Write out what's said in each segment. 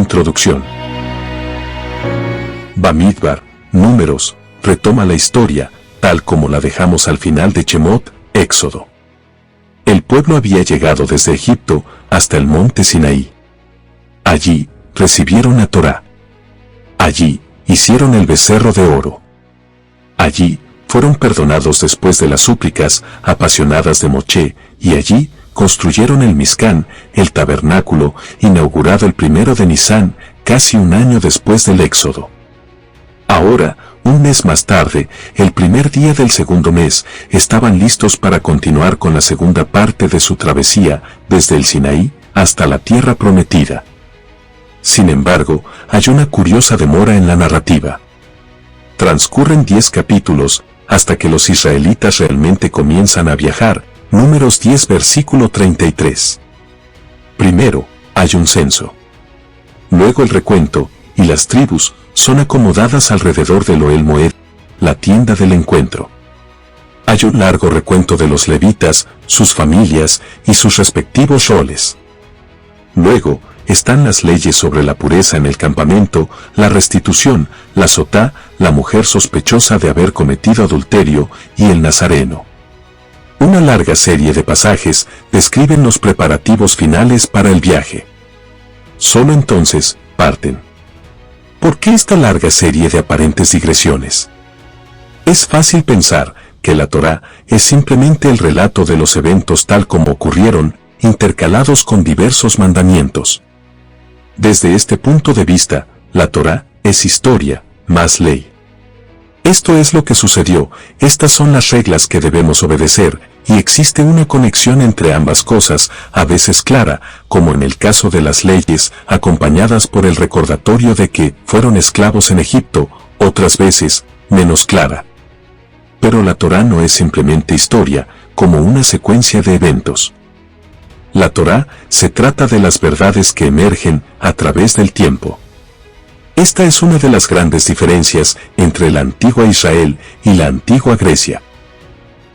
Introducción. Bamidbar, Números, retoma la historia, tal como la dejamos al final de Shemot, Éxodo. El pueblo había llegado desde Egipto hasta el monte Sinaí. Allí, recibieron la Torá. Allí, hicieron el becerro de oro. Allí, fueron perdonados después de las súplicas apasionadas de Moshe, y allí, construyeron el Mizcán, el tabernáculo, inaugurado el 1 de Nisán, casi un año después del Éxodo. Ahora, un mes más tarde, el primer día del segundo mes, estaban listos para continuar con la segunda parte de su travesía, desde el Sinaí hasta la tierra prometida. Sin embargo, hay una curiosa demora en la narrativa. Transcurren 10 capítulos, hasta que los israelitas realmente comienzan a viajar. Números 10 versículo 33. Primero, hay un censo. Luego el recuento, y las tribus son acomodadas alrededor del Ohel Moed, la tienda del encuentro. Hay un largo recuento de los levitas, sus familias y sus respectivos roles. Luego, están las leyes sobre la pureza en el campamento, la restitución, la sotá, la mujer sospechosa de haber cometido adulterio y el nazareno. Una larga serie de pasajes describen los preparativos finales para el viaje. Solo entonces, parten. ¿Por qué esta larga serie de aparentes digresiones? Es fácil pensar que la Torá es simplemente el relato de los eventos tal como ocurrieron, intercalados con diversos mandamientos. Desde este punto de vista, la Torá es historia, más ley. Esto es lo que sucedió, estas son las reglas que debemos obedecer, y existe una conexión entre ambas cosas, a veces clara, como en el caso de las leyes, acompañadas por el recordatorio de que fueron esclavos en Egipto, otras veces, menos clara. Pero la Torá no es simplemente historia, como una secuencia de eventos. La Torá se trata de las verdades que emergen a través del tiempo. Esta es una de las grandes diferencias entre la antigua Israel y la antigua Grecia.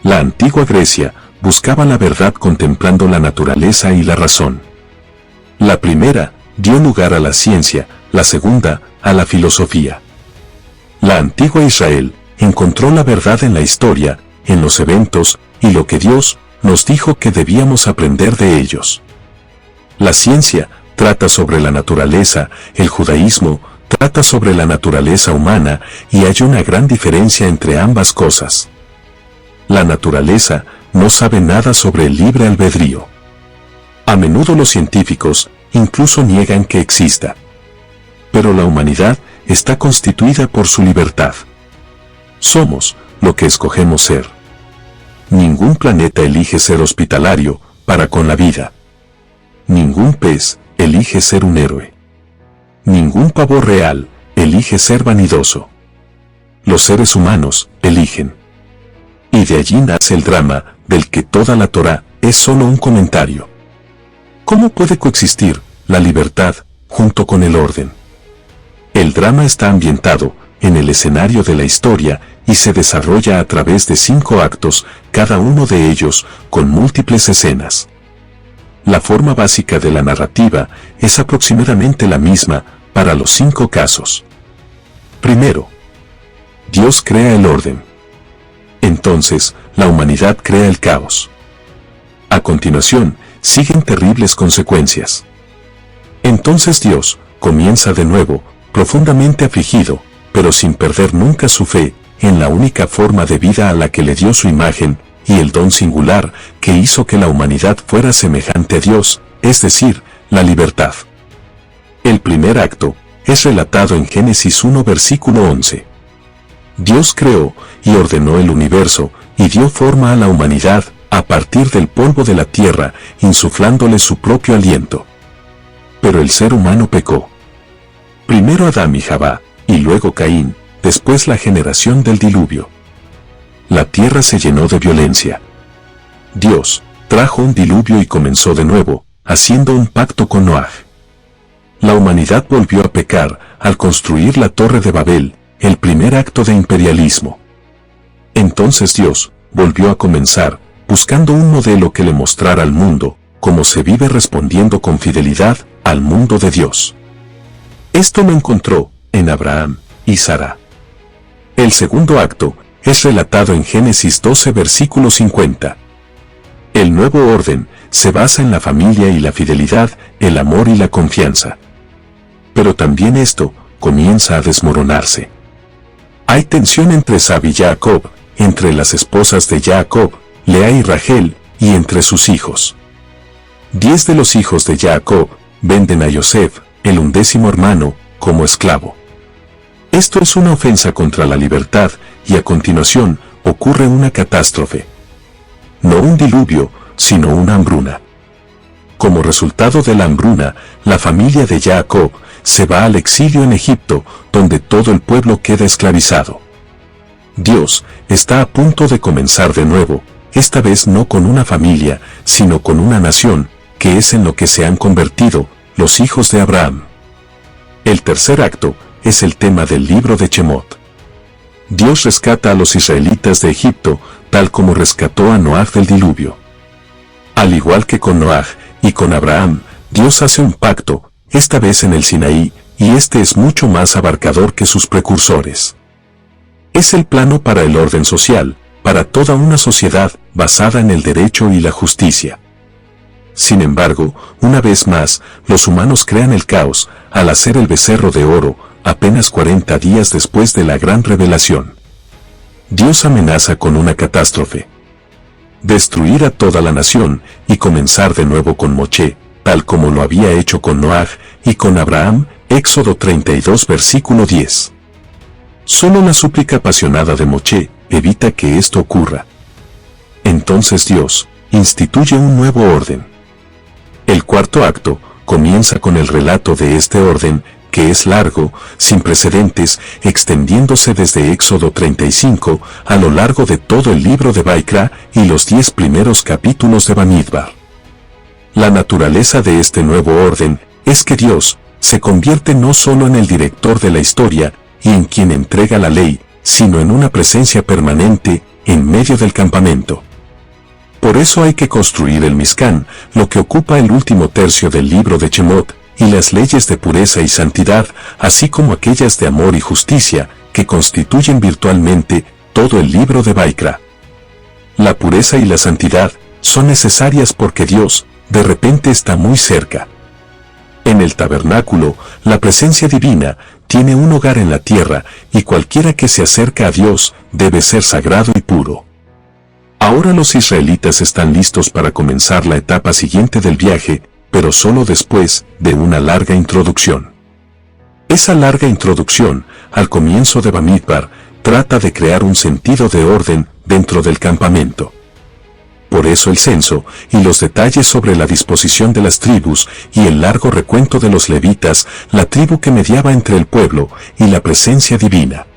La antigua Grecia buscaba la verdad contemplando la naturaleza y la razón. La primera dio lugar a la ciencia, la segunda a la filosofía. La antigua Israel encontró la verdad en la historia, en los eventos, y lo que Dios nos dijo que debíamos aprender de ellos. La ciencia trata sobre la naturaleza, el judaísmo trata sobre la naturaleza humana, y hay una gran diferencia entre ambas cosas. La naturaleza no sabe nada sobre el libre albedrío. A menudo los científicos incluso niegan que exista. Pero la humanidad está constituida por su libertad. Somos lo que escogemos ser. Ningún planeta elige ser hospitalario para con la vida. Ningún pez elige ser un héroe. Ningún pavo real elige ser vanidoso. Los seres humanos eligen. Y de allí nace el drama, del que toda la Torá es solo un comentario. ¿Cómo puede coexistir la libertad junto con el orden? El drama está ambientado en el escenario de la historia y se desarrolla a través de 5 actos, cada uno de ellos con múltiples escenas. La forma básica de la narrativa es aproximadamente la misma para los 5 casos. Primero, Dios crea el orden. Entonces, la humanidad crea el caos. A continuación, siguen terribles consecuencias. Entonces Dios comienza de nuevo, profundamente afligido, pero sin perder nunca su fe en la única forma de vida a la que le dio su imagen, y el don singular que hizo que la humanidad fuera semejante a Dios, es decir, la libertad. El primer acto es relatado en Génesis 1 versículo 11. Dios creó y ordenó el universo y dio forma a la humanidad a partir del polvo de la tierra, insuflándole su propio aliento. Pero el ser humano pecó. Primero Adán y Jabá, y luego Caín, después la generación del diluvio. La tierra se llenó de violencia. Dios trajo un diluvio y comenzó de nuevo, haciendo un pacto con Noaj. La humanidad volvió a pecar al construir la Torre de Babel, el primer acto de imperialismo. Entonces Dios volvió a comenzar, buscando un modelo que le mostrara al mundo cómo se vive respondiendo con fidelidad al mundo de Dios. Esto lo encontró en Abraham y Sara. El segundo acto es relatado en Génesis 12 versículo 50. El nuevo orden se basa en la familia y la fidelidad, el amor y la confianza. Pero también esto comienza a desmoronarse. Hay tensión entre Esab y Jacob, entre las esposas de Jacob, Lea y Rachel, y entre sus hijos. 10 de los hijos de Jacob venden a Yosef, el 11º hermano, como esclavo. Esto es una ofensa contra la libertad, y a continuación ocurre una catástrofe. No un diluvio, sino una hambruna. Como resultado de la hambruna, la familia de Jacob se va al exilio en Egipto, donde todo el pueblo queda esclavizado. Dios está a punto de comenzar de nuevo, esta vez no con una familia, sino con una nación, que es en lo que se han convertido los hijos de Abraham. El tercer acto es el tema del libro de Shemot. Dios rescata a los israelitas de Egipto, tal como rescató a Noaj del diluvio. Al igual que con Noaj y con Abraham, Dios hace un pacto, esta vez en el Sinaí, y este es mucho más abarcador que sus precursores. Es el plano para el orden social, para toda una sociedad basada en el derecho y la justicia. Sin embargo, una vez más, los humanos crean el caos al hacer el becerro de oro, apenas 40 días después de la gran revelación. Dios amenaza con una catástrofe. Destruir a toda la nación y comenzar de nuevo con Moshe, tal como lo había hecho con Noaj y con Abraham, Éxodo 32 versículo 10. Solo la súplica apasionada de Moshe evita que esto ocurra. Entonces Dios instituye un nuevo orden. El cuarto acto comienza con el relato de este orden, que es largo, sin precedentes, extendiéndose desde Éxodo 35 a lo largo de todo el libro de Baikra y los 10 primeros capítulos de Bamidbar. La naturaleza de este nuevo orden es que Dios se convierte no solo en el director de la historia y en quien entrega la ley, sino en una presencia permanente en medio del campamento. Por eso hay que construir el Mishkan, lo que ocupa el último tercio del libro de Shemot, y las leyes de pureza y santidad, así como aquellas de amor y justicia, que constituyen virtualmente todo el libro de Baikra. La pureza y la santidad son necesarias porque Dios, de repente, está muy cerca. En el tabernáculo, la presencia divina tiene un hogar en la tierra, y cualquiera que se acerca a Dios debe ser sagrado y puro. Ahora los israelitas están listos para comenzar la etapa siguiente del viaje, pero solo después de una larga introducción. Esa larga introducción, al comienzo de Bamidbar, trata de crear un sentido de orden dentro del campamento. Por eso el censo y los detalles sobre la disposición de las tribus y el largo recuento de los levitas, la tribu que mediaba entre el pueblo y la presencia divina.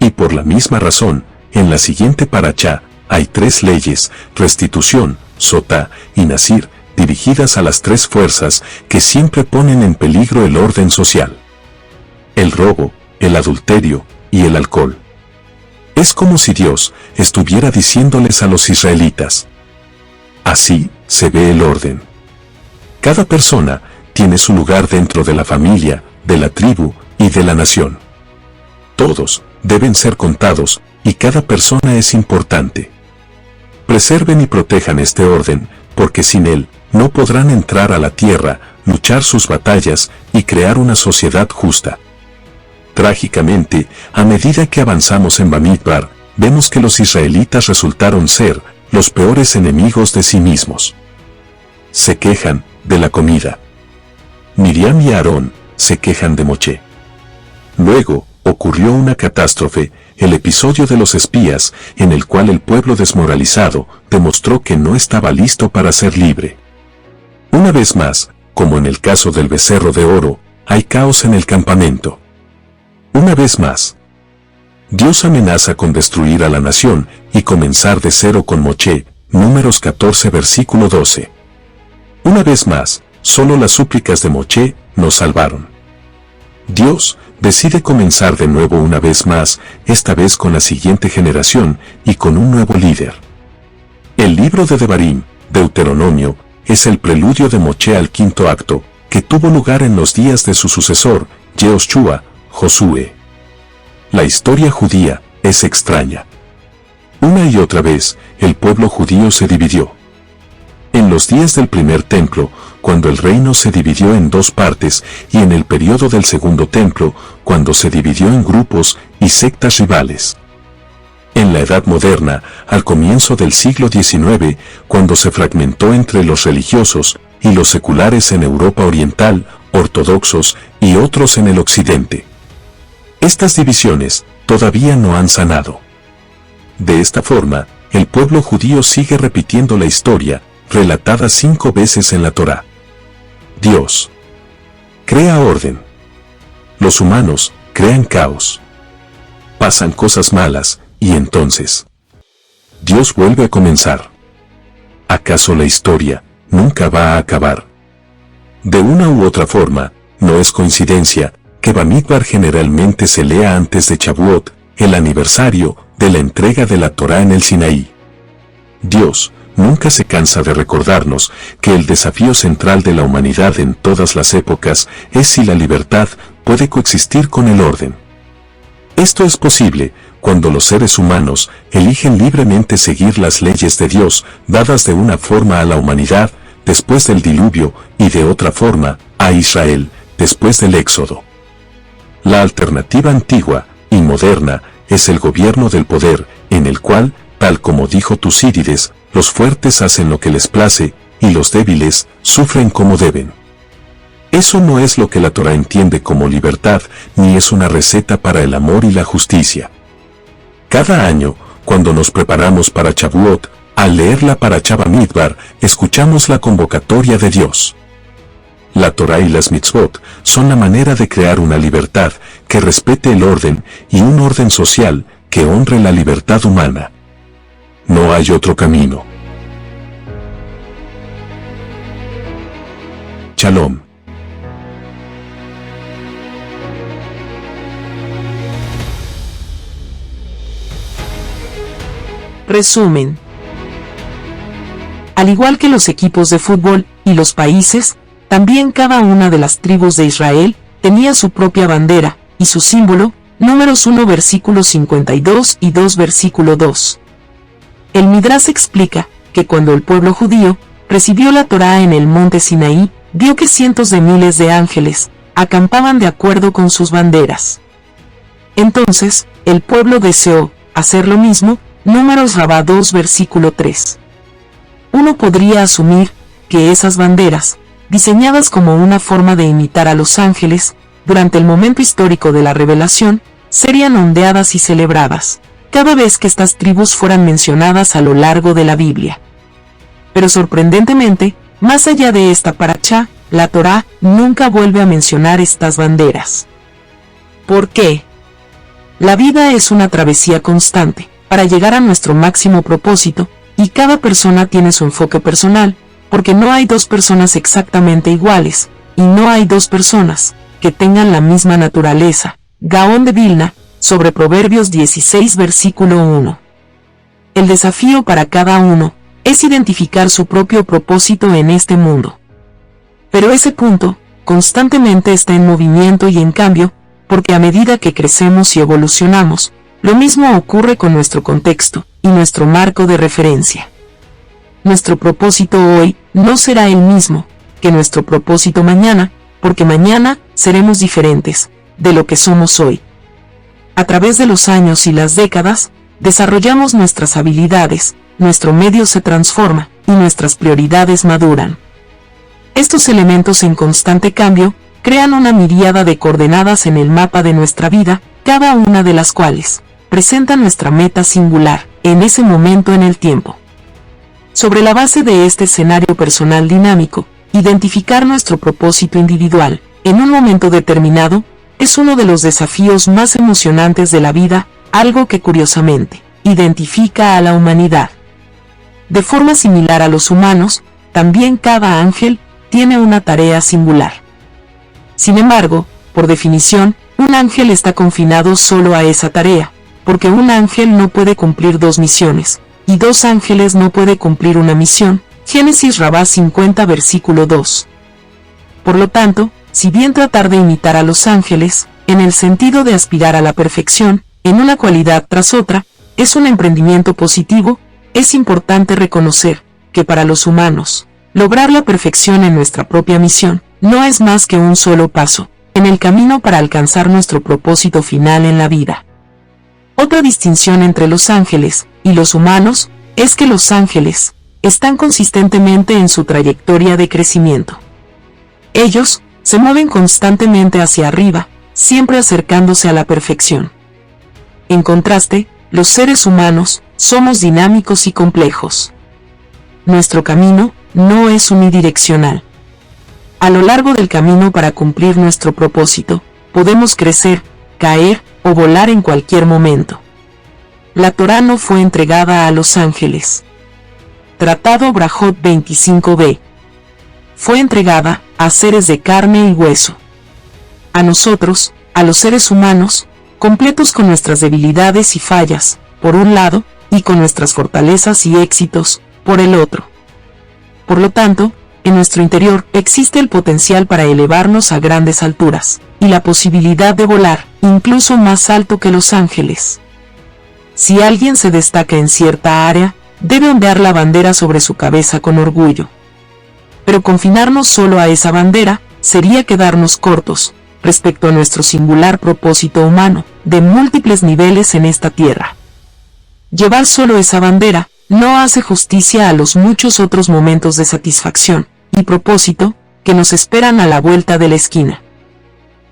Y por la misma razón, en la siguiente parachá, hay 3 leyes: restitución, sotá y nasir, dirigidas a las 3 fuerzas que siempre ponen en peligro el orden social: el robo, el adulterio y el alcohol. Es como si Dios estuviera diciéndoles a los israelitas: así se ve el orden. Cada persona tiene su lugar dentro de la familia, de la tribu y de la nación. Todos deben ser contados y cada persona es importante. Preserven y protejan este orden, porque sin él no podrán entrar a la tierra, luchar sus batallas y crear una sociedad justa. Trágicamente, a medida que avanzamos en Bamidbar, vemos que los israelitas resultaron ser los peores enemigos de sí mismos. Se quejan de la comida. Miriam y Aarón se quejan de Moshe. Luego, ocurrió una catástrofe, el episodio de los espías, en el cual el pueblo desmoralizado demostró que no estaba listo para ser libre. Una vez más, como en el caso del becerro de oro, hay caos en el campamento. Una vez más, Dios amenaza con destruir a la nación y comenzar de cero con Moshe, Números 14 versículo 12. Una vez más, solo las súplicas de Moshe nos salvaron. Dios decide comenzar de nuevo una vez más, esta vez con la siguiente generación y con un nuevo líder. El libro de Devarim, Deuteronomio, es el preludio de Moshe al quinto acto, que tuvo lugar en los días de su sucesor, Yehoshua, Josué. La historia judía es extraña. Una y otra vez, el pueblo judío se dividió. En los días del primer templo, cuando el reino se dividió en dos partes, y en el periodo del segundo templo, cuando se dividió en grupos y sectas rivales. En la Edad Moderna, al comienzo del siglo XIX, cuando se fragmentó entre los religiosos y los seculares en Europa Oriental, ortodoxos y otros en el Occidente. Estas divisiones todavía no han sanado. De esta forma, el pueblo judío sigue repitiendo la historia, relatada 5 veces en la Torá. Dios crea orden. Los humanos crean caos. Pasan cosas malas, y entonces Dios vuelve a comenzar. ¿Acaso la historia nunca va a acabar? De una u otra forma, no es coincidencia que Bamidbar generalmente se lea antes de Shavuot, el aniversario de la entrega de la Torá en el Sinaí. Dios nunca se cansa de recordarnos que el desafío central de la humanidad en todas las épocas es si la libertad puede coexistir con el orden. Esto es posible cuando los seres humanos eligen libremente seguir las leyes de Dios dadas de una forma a la humanidad después del diluvio y de otra forma a Israel después del Éxodo. La alternativa antigua y moderna es el gobierno del poder, en el cual, tal como dijo Tucídides, los fuertes hacen lo que les place y los débiles sufren como deben. Eso no es lo que la Torá entiende como libertad, ni es una receta para el amor y la justicia. Cada año, cuando nos preparamos para Shavuot, al leer la Parashá Bamidbar, escuchamos la convocatoria de Dios. La Torá y las mitzvot son la manera de crear una libertad que respete el orden y un orden social que honre la libertad humana. No hay otro camino. Shalom. Resumen. Al igual que los equipos de fútbol y los países, también cada una de las tribus de Israel tenía su propia bandera y su símbolo, Números 1 versículo 52 y 2 versículo 2. El Midrash explica que cuando el pueblo judío recibió la Torá en el monte Sinaí, vio que cientos de miles de ángeles acampaban de acuerdo con sus banderas. Entonces, el pueblo deseó hacer lo mismo, Números Rabá 2 versículo 3. Uno podría asumir que esas banderas, diseñadas como una forma de imitar a los ángeles, durante el momento histórico de la revelación, serían ondeadas y celebradas cada vez que estas tribus fueran mencionadas a lo largo de la Biblia. Pero sorprendentemente, más allá de esta parashá, la Torá nunca vuelve a mencionar estas banderas. ¿Por qué? La vida es una travesía constante para llegar a nuestro máximo propósito, y cada persona tiene su enfoque personal, porque no hay dos personas exactamente iguales, y no hay dos personas que tengan la misma naturaleza. Gaón de Vilna, sobre Proverbios 16 versículo 1. El desafío para cada uno es identificar su propio propósito en este mundo. Pero ese punto constantemente está en movimiento y en cambio, porque a medida que crecemos y evolucionamos, lo mismo ocurre con nuestro contexto y nuestro marco de referencia. Nuestro propósito hoy no será el mismo que nuestro propósito mañana, porque mañana seremos diferentes de lo que somos hoy. A través de los años y las décadas, desarrollamos nuestras habilidades, nuestro medio se transforma y nuestras prioridades maduran. Estos elementos en constante cambio crean una miríada de coordenadas en el mapa de nuestra vida, cada una de las cuales presenta nuestra meta singular en ese momento en el tiempo. Sobre la base de este escenario personal dinámico, identificar nuestro propósito individual en un momento determinado es uno de los desafíos más emocionantes de la vida, algo que curiosamente identifica a la humanidad. De forma similar a los humanos, también cada ángel tiene una tarea singular. Sin embargo, por definición, un ángel está confinado solo a esa tarea, porque un ángel no puede cumplir dos misiones, y dos ángeles no puede cumplir una misión. Génesis Rabá 50 versículo 2. Por lo tanto, si bien tratar de imitar a los ángeles, en el sentido de aspirar a la perfección, en una cualidad tras otra, es un emprendimiento positivo, es importante reconocer que para los humanos, lograr la perfección en nuestra propia misión, no es más que un solo paso, en el camino para alcanzar nuestro propósito final en la vida. Otra distinción entre los ángeles y los humanos es que los ángeles están consistentemente en su trayectoria de crecimiento. Ellos se mueven constantemente hacia arriba, siempre acercándose a la perfección. En contraste, los seres humanos somos dinámicos y complejos. Nuestro camino no es unidireccional. A lo largo del camino para cumplir nuestro propósito, podemos crecer, caer o volar en cualquier momento. La Torá no fue entregada a los ángeles. Tratado Brajot 25b. Fue entregada a seres de carne y hueso. A nosotros, a los seres humanos, completos con nuestras debilidades y fallas, por un lado, y con nuestras fortalezas y éxitos, por el otro. Por lo tanto, en nuestro interior existe el potencial para elevarnos a grandes alturas, y la posibilidad de volar, incluso más alto que los ángeles. Si alguien se destaca en cierta área, debe ondear la bandera sobre su cabeza con orgullo. Pero confinarnos solo a esa bandera sería quedarnos cortos respecto a nuestro singular propósito humano, de múltiples niveles en esta tierra. Llevar solo esa bandera no hace justicia a los muchos otros momentos de satisfacción y propósito que nos esperan a la vuelta de la esquina.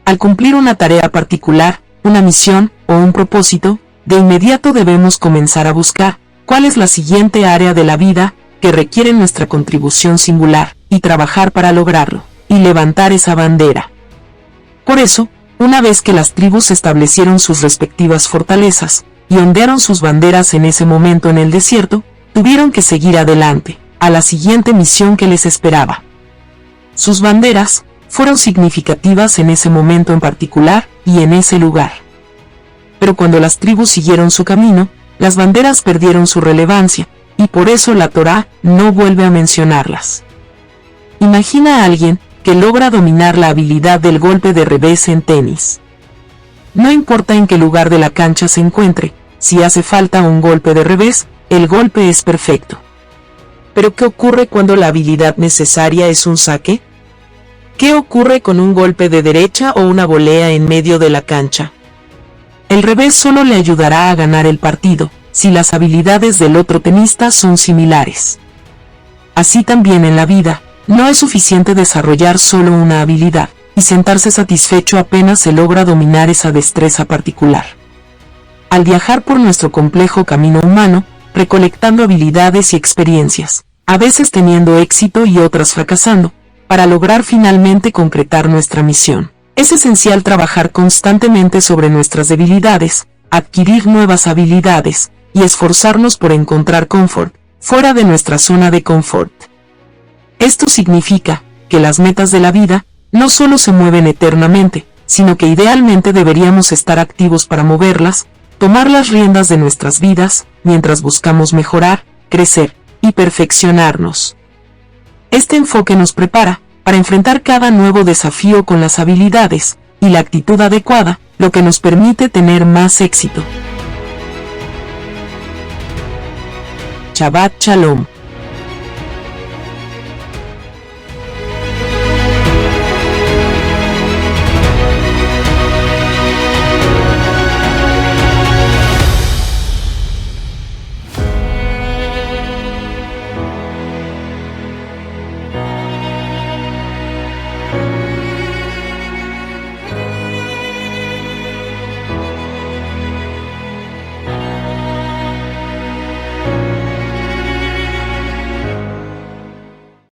Al cumplir una tarea particular, una misión o un propósito, de inmediato debemos comenzar a buscar cuál es la siguiente área de la vida que requiere nuestra contribución singular, y trabajar para lograrlo, y levantar esa bandera. Por eso, una vez que las tribus establecieron sus respectivas fortalezas, y ondearon sus banderas en ese momento en el desierto, tuvieron que seguir adelante, a la siguiente misión que les esperaba. Sus banderas fueron significativas en ese momento en particular, y en ese lugar. Pero cuando las tribus siguieron su camino, las banderas perdieron su relevancia, y por eso la Torá no vuelve a mencionarlas. Imagina a alguien que logra dominar la habilidad del golpe de revés en tenis. No importa en qué lugar de la cancha se encuentre, si hace falta un golpe de revés, el golpe es perfecto. ¿Pero qué ocurre cuando la habilidad necesaria es un saque? ¿Qué ocurre con un golpe de derecha o una volea en medio de la cancha? El revés solo le ayudará a ganar el partido, si las habilidades del otro tenista son similares. Así también en la vida, no es suficiente desarrollar solo una habilidad, y sentarse satisfecho apenas se logra dominar esa destreza particular. Al viajar por nuestro complejo camino humano, recolectando habilidades y experiencias, a veces teniendo éxito y otras fracasando, para lograr finalmente concretar nuestra misión, es esencial trabajar constantemente sobre nuestras debilidades, adquirir nuevas habilidades, y esforzarnos por encontrar confort, fuera de nuestra zona de confort. Esto significa que las metas de la vida no solo se mueven eternamente, sino que idealmente deberíamos estar activos para moverlas, tomar las riendas de nuestras vidas, mientras buscamos mejorar, crecer y perfeccionarnos. Este enfoque nos prepara para enfrentar cada nuevo desafío con las habilidades y la actitud adecuada, lo que nos permite tener más éxito. Shabbat Shalom.